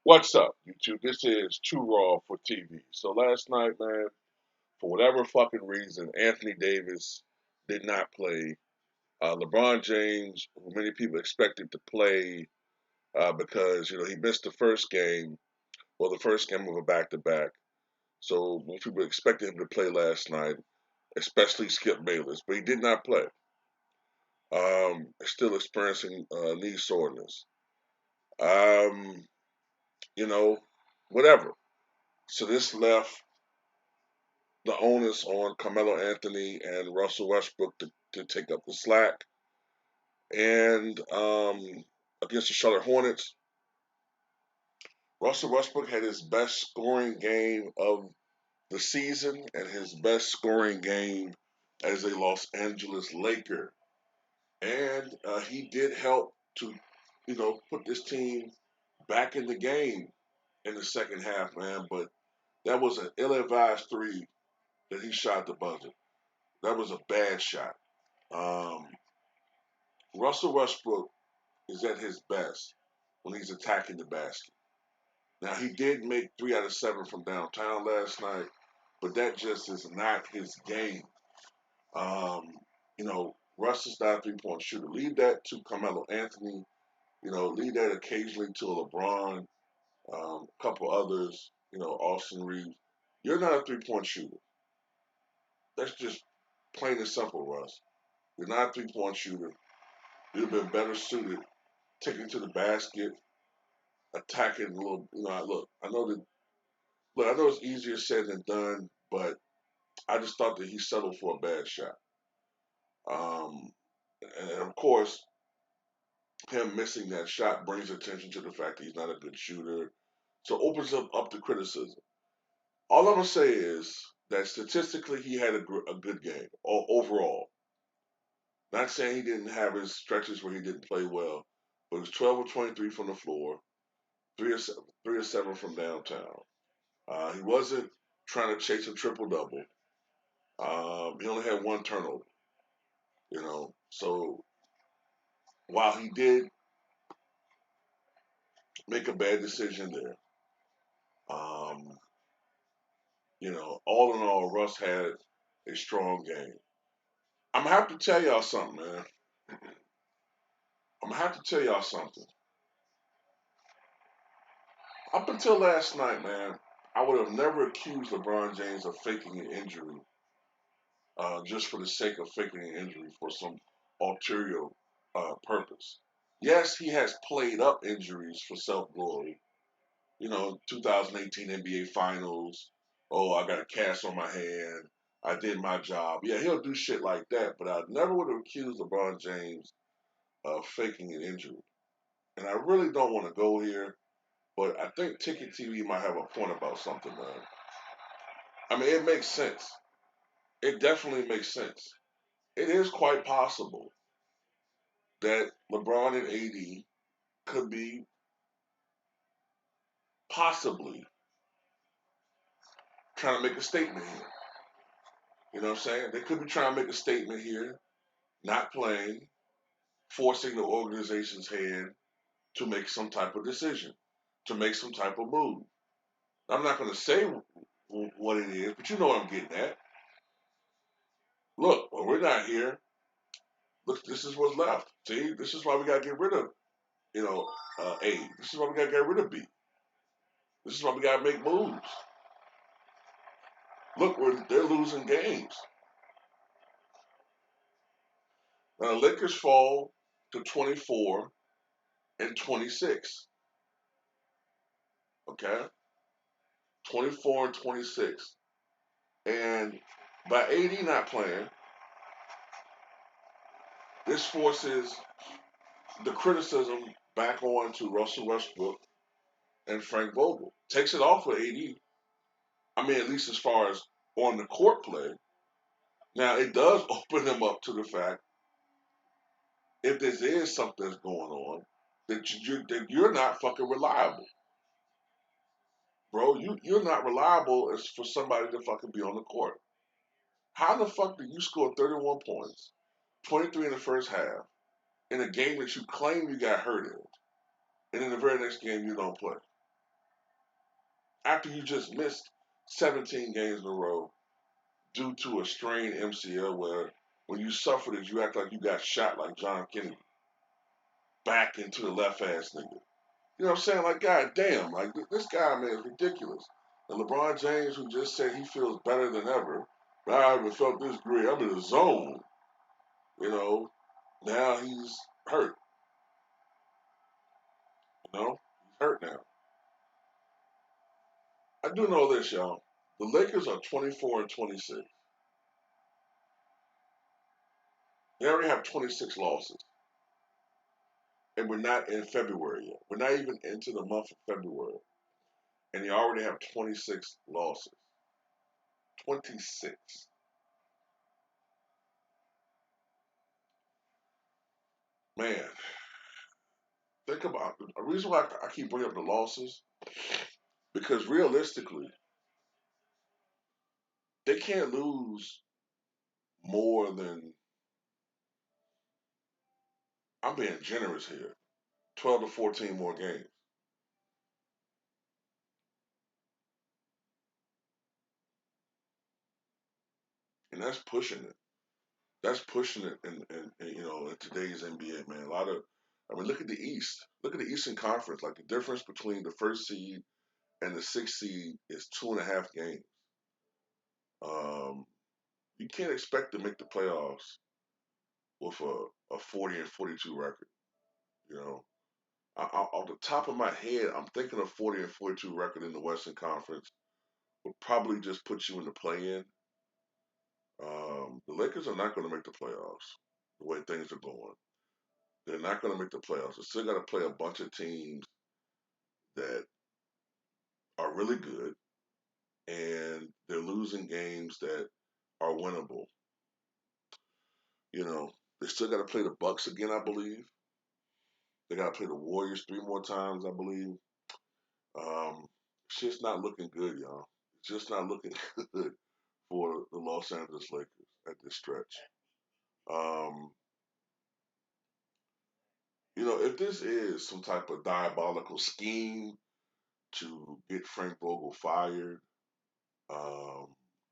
What's up, YouTube? This is Too Raw for TV. So last night, man, for whatever fucking reason, Anthony Davis did not play. LeBron James, who many people expected to play because he missed the first game, well, the first game of a back-to-back. So most people expected him to play last night, especially Skip Bayless, but he did not play. Still experiencing knee soreness. Um, you know, whatever. So this left the onus on Carmelo Anthony and Russell Westbrook to take up the slack. And against the Charlotte Hornets, Russell Westbrook had his best scoring game of the season and his best scoring game as a Los Angeles Laker. And he did help to, put this team back in the game in the second half, man. But that was an ill-advised three that he shot the buzzer. That was a bad shot. Um, Russell Westbrook is at his best when he's attacking the basket. Now, he did make 3 out of 7 from downtown last night, but that just is not his game. Um, Russ is not a three-point shooter. Leave that to Carmelo Anthony. Leave that occasionally to a LeBron, a couple others, Austin Reeves. You're not a three-point shooter. That's just plain and simple, Russ. You're not a three-point shooter. You'd have been better suited taking to the basket, attacking a little. I know it's easier said than done, but I just thought that he settled for a bad shot. Um, and of course, him missing that shot brings attention to the fact that he's not a good shooter. So opens up the criticism. All I'm gonna say is that statistically he had a good game overall. Not saying he didn't have his stretches where he didn't play well, but it was 12 of 23 from the floor, 3 of 7 from downtown. He wasn't trying to chase a triple double. He only had one turnover. So while he did make a bad decision there, um, all in all, Russ had a strong game. I'm gonna have to tell y'all something, man. I'm gonna have to tell y'all something. Up until last night, man, I would have never accused LeBron James of faking an injury just for the sake of faking an injury for some ulterior purpose. Yes, he has played up injuries for self glory. 2018 NBA Finals. Oh, I got a cast on my hand. I did my job. Yeah, he'll do shit like that, but I never would have accused LeBron James of faking an injury. And I really don't want to go here, but I think Ticket TV might have a point about something, man. I mean, it makes sense. It definitely makes sense. It is quite possible that LeBron and AD could be possibly trying to make a statement here. You know what I'm saying? They could be trying to make a statement here, not playing, forcing the organization's hand to make some type of decision, to make some type of move. I'm not going to say what it is, but you know what I'm getting at. Look, when we're not here, look, this is what's left. See, this is why we got to get rid of, A. This is why we got to get rid of B. This is why we got to make moves. Look, they're losing games. Now, the Lakers fall to 24 and 26. Okay? 24 and 26. And by AD not playing, this forces the criticism back on to Russell Westbrook and Frank Vogel. Takes it off of AD. I mean, at least as far as on the court play. Now, it does open them up to the fact, if there is something that's going on, that you're not fucking reliable. Bro, you're not reliable as for somebody to fucking be on the court. How the fuck did you score 31 points, 23 in the first half, in a game that you claim you got hurt in, and in the very next game you don't play? after you just missed 17 games in a row due to a strained MCL where when you suffered it, you act like you got shot like John Kennedy back into the left ass nigga. You know what I'm saying? Like, god damn, like this guy, man, is ridiculous. And LeBron James, who just said he feels better than ever, I haven't felt this great. I'm in the zone. You know, now he's hurt. You know, he's hurt now. I do know this, y'all. The Lakers are 24 and 26. They already have 26 losses, and we're not in February yet. We're not even into the month of February, and they already have 26 losses. 26. Man, think about it. The reason why I keep bringing up the losses because realistically, they can't lose more than, I'm being generous here, 12 to 14 more games, and that's pushing it. That's pushing it in today's NBA, man. A lot of, I mean, look at the East. Look at the Eastern Conference. Like the difference between the first seed and the sixth seed is 2.5 games. Um, you can't expect to make the playoffs with a 40 and 42 record. You know, off the top of my head, I'm thinking a 40 and 42 record in the Western Conference would probably just put you in the play-in. The Lakers are not going to make the playoffs the way things are going. They're not going to make the playoffs. They still got to play a bunch of teams that are really good, and they're losing games that are winnable. You know, they still got to play the Bucks again, I believe. They got to play the Warriors 3 more times, I believe. It's just not looking good, y'all. It's just not looking good for the Los Angeles Lakers at this stretch. Um, if this is some type of diabolical scheme to get Frank Vogel fired, um,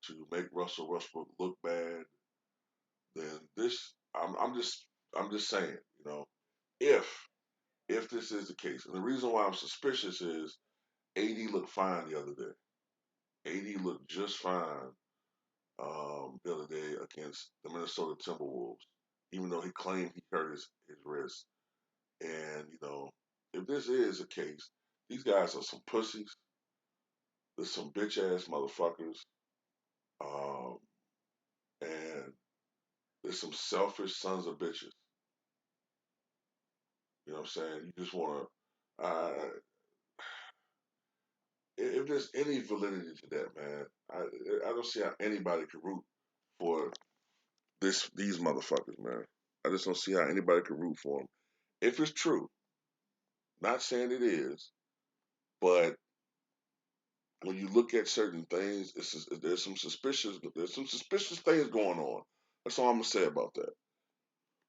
to make Russell Westbrook look bad, then I'm just saying, if if this is the case, and the reason why I'm suspicious is AD looked fine the other day. AD looked just fine the other day against the Minnesota Timberwolves, even though he claimed he hurt his wrist. And if this is the case, these guys are some pussies. They're some bitch ass motherfuckers, um, and they're some selfish sons of bitches. You know what I'm saying? You just want to. If there's any validity to that, man, I don't see how anybody could root for these motherfuckers, man. I just don't see how anybody could root for them. If it's true, not saying it is, but when you look at certain things, there's some suspicious things going on. That's all I'm gonna say about that.